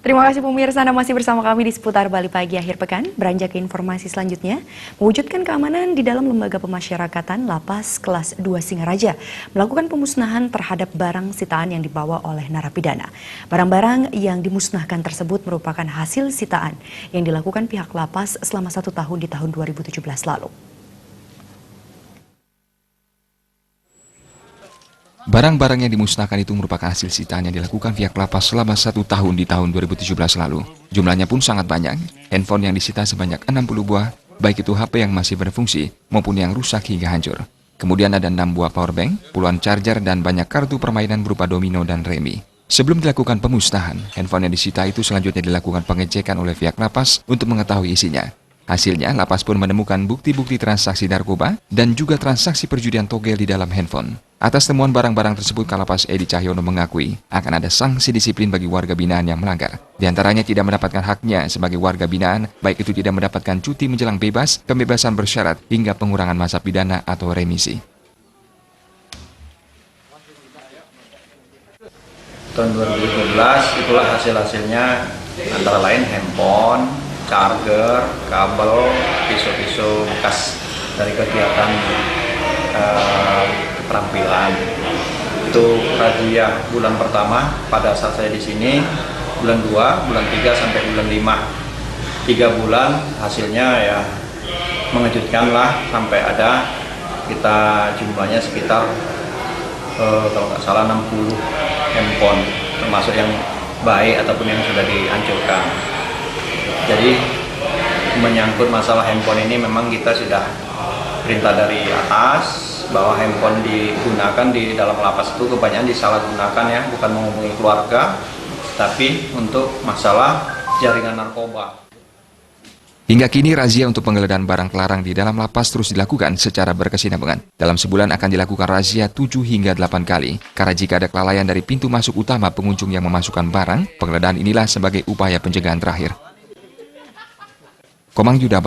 Terima kasih pemirsa, Anda masih bersama kami di Seputar Bali Pagi akhir pekan. Beranjak ke informasi selanjutnya, mewujudkan keamanan di dalam lembaga pemasyarakatan Lapas Kelas 2 Singaraja melakukan pemusnahan terhadap barang sitaan yang dibawa oleh narapidana. Barang-barang yang dimusnahkan tersebut merupakan hasil sitaan yang dilakukan pihak lapas selama 1 tahun di tahun 2017 lalu. Barang-barang yang dimusnahkan itu merupakan hasil sitaan yang dilakukan pihak lapas selama 1 tahun di tahun 2017 lalu. Jumlahnya pun sangat banyak. Handphone yang disita sebanyak 60 buah, baik itu HP yang masih berfungsi maupun yang rusak hingga hancur. Kemudian ada 6 buah powerbank, puluhan charger, dan banyak kartu permainan berupa domino dan remi. Sebelum dilakukan pemusnahan, handphone yang disita itu selanjutnya dilakukan pengecekan oleh pihak lapas untuk mengetahui isinya. Hasilnya, lapas pun menemukan bukti-bukti transaksi narkoba dan juga transaksi perjudian togel di dalam handphone. Atas temuan barang-barang tersebut, Kalapas Edi Cahyono mengakui akan ada sanksi disiplin bagi warga binaan yang melanggar. Di antaranya tidak mendapatkan haknya sebagai warga binaan, baik itu tidak mendapatkan cuti menjelang bebas, pembebasan bersyarat, hingga pengurangan masa pidana atau remisi. Tahun 2017 itulah hasil-hasilnya, antara lain handphone, charger, kabel, pisau-pisau bekas dari kegiatan keterampilan. Itu razia bulan pertama pada saat saya di sini, bulan 2, bulan 3 sampai bulan 5. 3 bulan hasilnya ya mengejutkan lah, sampai ada kita jumlahnya sekitar kalau nggak salah 60 handphone, termasuk yang baik ataupun yang sudah dihancurkan. Jadi menyangkut masalah handphone ini memang kita sudah perintah dari atas bahwa handphone digunakan di dalam lapas itu kebanyakan disalahgunakan ya, bukan menghubungi keluarga, tapi untuk masalah jaringan narkoba. Hingga kini razia untuk penggeledahan barang terlarang di dalam lapas terus dilakukan secara berkesinambungan. Dalam sebulan akan dilakukan razia 7 hingga 8 kali. Karena jika ada kelalaian dari pintu masuk utama pengunjung yang memasukkan barang, penggeledahan inilah sebagai upaya pencegahan terakhir. Komang Yuda